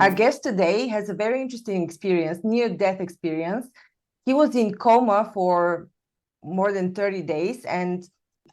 Our guest today has a very interesting experience, near-death experience. He was in coma for more than 30 days, and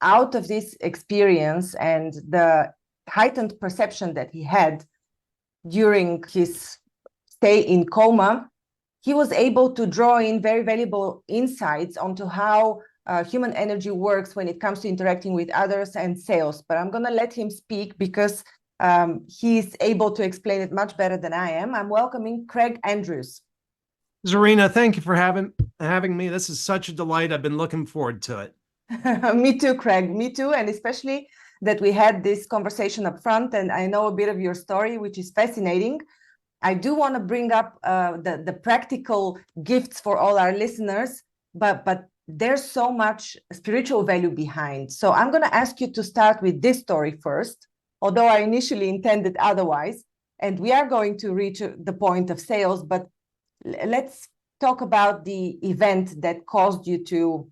out of this experience and the heightened perception that he had during his stay in coma, he was able to draw in very valuable insights onto how human energy works when it comes to interacting with others and sales. But I'm going to let him speak because he's able to explain it much better than I am. I'm welcoming Craig Andrews. Zarina, thank you for having me. This is such a delight. I've been looking forward to it. Me too, Craig. Me too. And especially that we had this conversation up front, and I know a bit of your story, which is fascinating. I do want to bring up the practical gifts for all our listeners, but there's so much spiritual value behind. So I'm going to ask you to start with this story first, although I initially intended otherwise. And we are going to reach the point of sales, but let's talk about the event that caused you to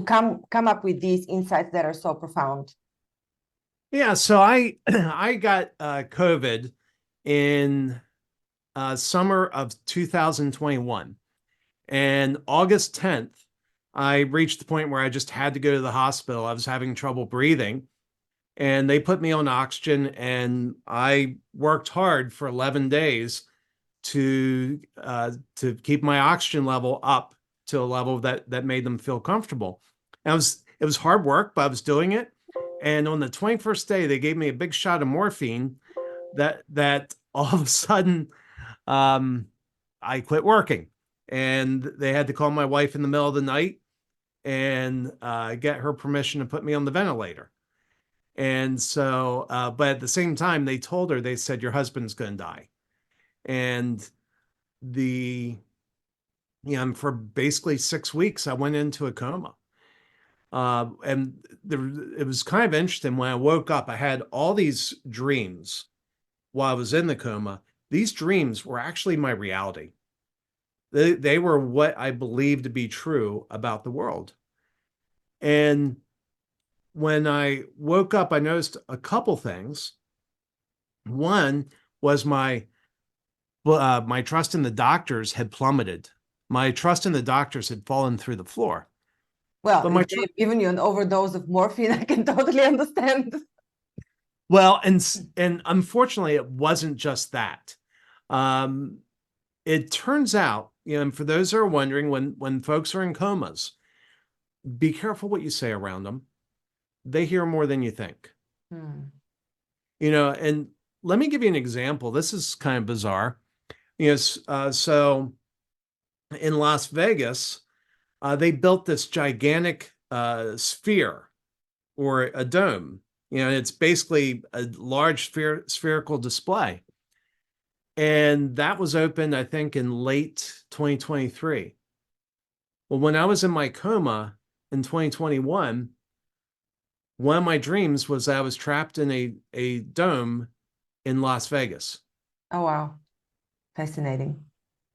come up with these insights that are so profound. Yeah, so I got COVID in summer of 2021, and August 10th, I reached the point where I just had to go to the hospital. I was having trouble breathing, and they put me on oxygen, and I worked hard for 11 days to keep my oxygen level up to a level that made them feel comfortable. And it was hard work, but I was doing it. And on the 21st day, they gave me a big shot of morphine that all of a sudden I quit working. And they had to call my wife in the middle of the night and get her permission to put me on the ventilator. And so, but at the same time, they told her, they said, your husband's going to die. And for basically 6 weeks, I went into a coma. It was kind of interesting. When I woke up, I had all these dreams while I was in the coma. These dreams were actually my reality. They were what I believed to be true about the world. And when I woke up, I noticed a couple things. One was my trust in the doctors had plummeted. My trust in the doctors had fallen through the floor. Well, if they've given you an overdose of morphine, I can totally understand. Well, and unfortunately, it wasn't just that. It turns out, and for those who are wondering, when folks are in comas, be careful what you say around them. They hear more than you think. And let me give you an example. This is kind of bizarre. So in Las Vegas, they built this gigantic sphere or a dome. It's basically a large spherical display. And that was opened, I think, in late 2023. Well, when I was in my coma in 2021, one of my dreams was I was trapped in a dome in Las Vegas. Oh, wow. Fascinating.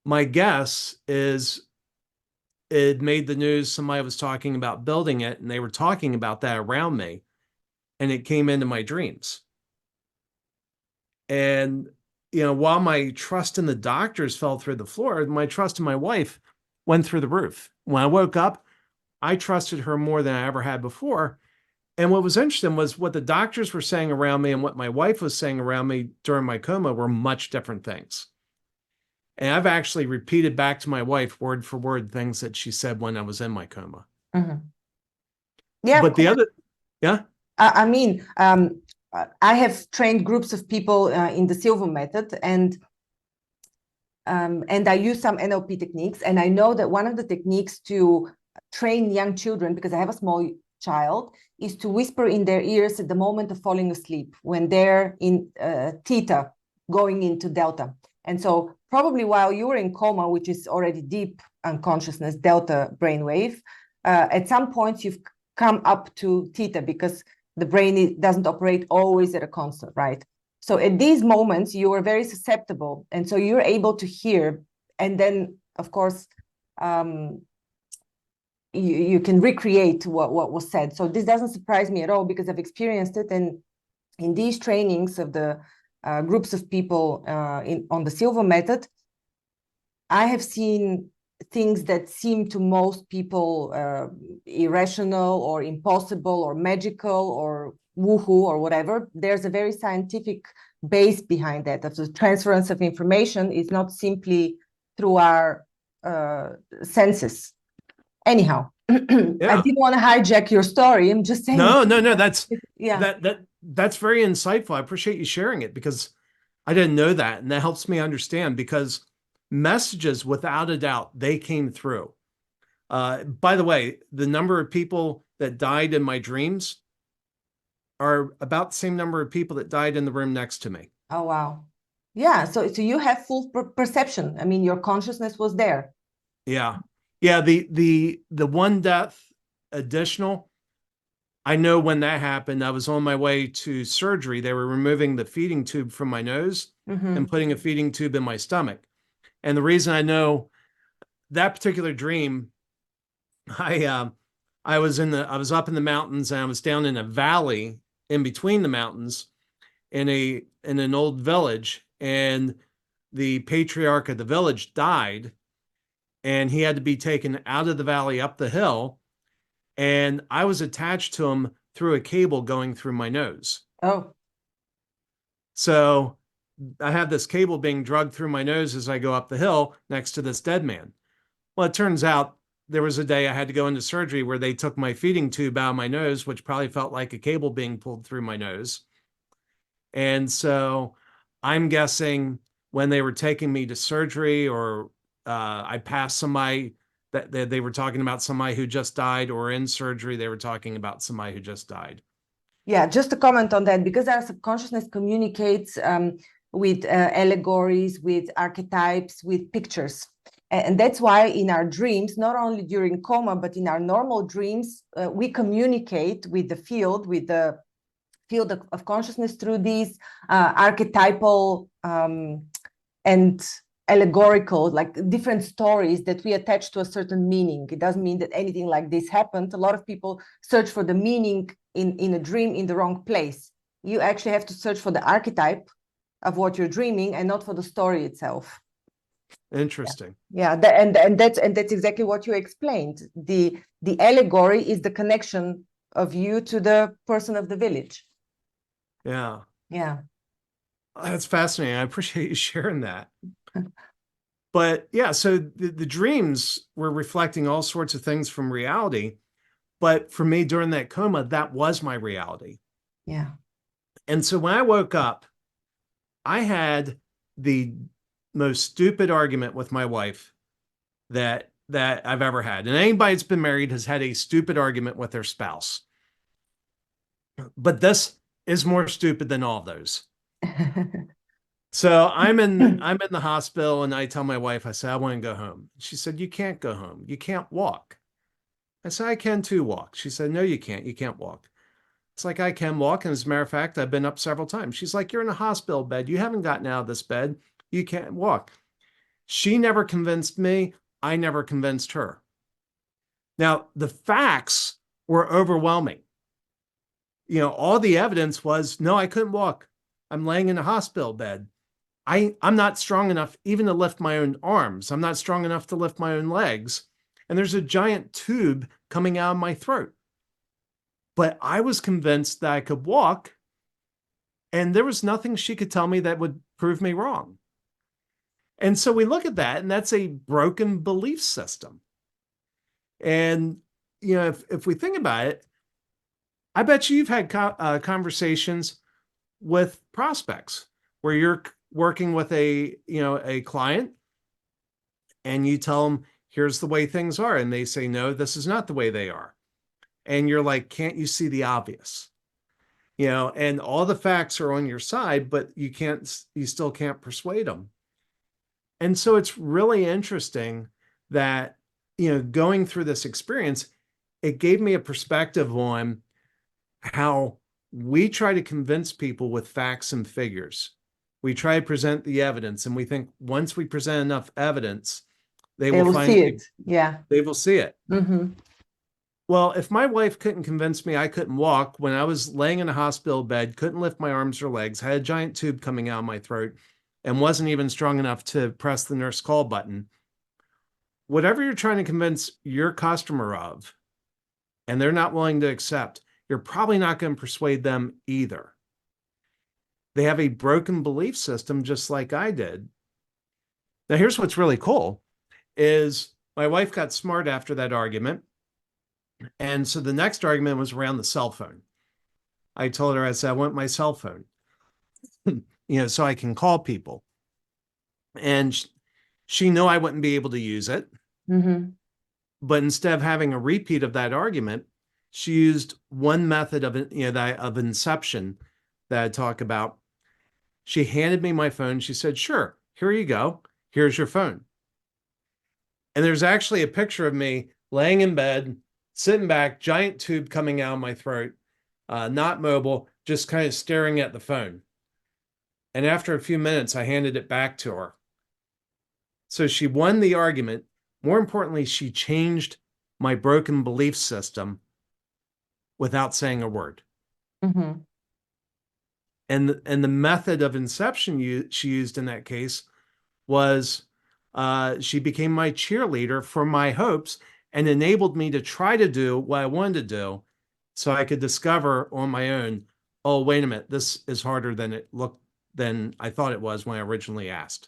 My guess is it made the news. Somebody was talking about building it, and they were talking about that around me, and it came into my dreams. And, while my trust in the doctors fell through the floor, my trust in my wife went through the roof. When I woke up, I trusted her more than I ever had before. And what was interesting was what the doctors were saying around me and what my wife was saying around me during my coma were much different things. And I've actually repeated back to my wife word for word things that she said when I was in my coma. Mm-hmm. Yeah. But yeah. I have trained groups of people in the Silva method, and I use some NLP techniques. And I know that one of the techniques to train young children, because I have a small child, is to whisper in their ears at the moment of falling asleep when they're in theta going into delta. And so probably while you were in coma, which is already deep unconsciousness, delta brainwave, at some points you've come up to theta because the brain doesn't operate always at a constant, right? So at these moments, you are very susceptible. And so you're able to hear. And then, of course, you can recreate what was said. So this doesn't surprise me at all because I've experienced it. And in these trainings of the groups of people on the Silva method, I have seen things that seem to most people irrational or impossible or magical or woohoo or whatever. There's a very scientific base behind that. Of the transference of information is not simply through our senses. Anyhow, I didn't want to hijack your story. I'm just saying. No. That's yeah. That's very insightful. I appreciate you sharing it because I didn't know that, and that helps me understand because messages, without a doubt, they came through. By the way, the number of people that died in my dreams are about the same number of people that died in the room next to me. Oh, wow. Yeah. So you have full perception. I mean, your consciousness was there. Yeah. The one death additional, I know when that happened, I was on my way to surgery. They were removing the feeding tube from my nose and putting a feeding tube in my stomach. And the reason I know that particular dream, I was up in the mountains and I was down in a valley in between the mountains in an old village, and the patriarch of the village died, and he had to be taken out of the valley up the hill, and I was attached to him through a cable going through my nose. Oh. So I have this cable being drugged through my nose as I go up the hill next to this dead man. Well, it turns out there was a day I had to go into surgery where they took my feeding tube out of my nose, which probably felt like a cable being pulled through my nose. And so I'm guessing when they were taking me to surgery, or I passed somebody that they were talking about somebody who just died, or in surgery, they were talking about somebody who just died. Yeah, just to comment on that, because our subconsciousness communicates with allegories, with archetypes, with pictures. And that's why in our dreams, not only during coma, but in our normal dreams, we communicate with the field of consciousness through these archetypal and allegorical, like different stories that we attach to a certain meaning. It doesn't mean that anything like this happened. A lot of people search for the meaning in a dream in the wrong place. You actually have to search for the archetype of what you're dreaming and not for the story itself. Interesting. Yeah, and that's exactly what you explained. The allegory is the connection of you to the person of the village. Yeah. Yeah. That's fascinating. I appreciate you sharing that. But yeah, so the dreams were reflecting all sorts of things from reality. But for me during that coma, that was my reality. Yeah. And so when I woke up, I had the most stupid argument with my wife that I've ever had. And anybody that's been married has had a stupid argument with their spouse. But this is more stupid than all of those. So I'm in the hospital, and I tell my wife, I said, I want to go home. She said, you can't go home. You can't walk. I said, I can too walk. She said, no, you can't. You can't walk. It's like, I can walk. And as a matter of fact, I've been up several times. She's like, you're in a hospital bed. You haven't gotten out of this bed. You can't walk. She never convinced me. I never convinced her. Now, the facts were overwhelming. You know, all the evidence was, no, I couldn't walk. I'm laying in a hospital bed. I'm not strong enough even to lift my own arms. I'm not strong enough to lift my own legs. And there's a giant tube coming out of my throat. But I was convinced that I could walk, and there was nothing she could tell me that would prove me wrong. And so we look at that, and that's a broken belief system. And, you know, if we think about it, I bet you've had conversations with prospects where you're working with a client, and you tell them, here's the way things are. And they say, no, this is not the way they are. And you're like, can't you see the obvious? You know, and all the facts are on your side, but you still can't persuade them. And so it's really interesting that, you know, going through this experience, it gave me a perspective on how we try to convince people with facts and figures. We try to present the evidence, and we think once we present enough evidence, they will see it. Yeah. They will see it. Mm-hmm. Well, if my wife couldn't convince me I couldn't walk when I was laying in a hospital bed, couldn't lift my arms or legs, had a giant tube coming out of my throat, and wasn't even strong enough to press the nurse call button, whatever you're trying to convince your customer of, and they're not willing to accept, you're probably not going to persuade them either. They have a broken belief system just like I did. Now, here's what's really cool is my wife got smart after that argument. And so the next argument was around the cell phone. I told her, I said, I want my cell phone, so I can call people. And she knew I wouldn't be able to use it. Mm-hmm. But instead of having a repeat of that argument, she used one method of inception that I talk about. She handed me my phone. She said, sure, here you go. Here's your phone. And there's actually a picture of me laying in bed, sitting back, giant tube coming out of my throat, not mobile, just kind of staring at the phone. And after a few minutes, I handed it back to her. So she won the argument. More importantly, she changed my broken belief system without saying a word. Mm-hmm. And the method of inception she used in that case was she became my cheerleader for my hopes and enabled me to try to do what I wanted to do so I could discover on my own, oh, wait a minute, this is harder than I thought it was when I originally asked.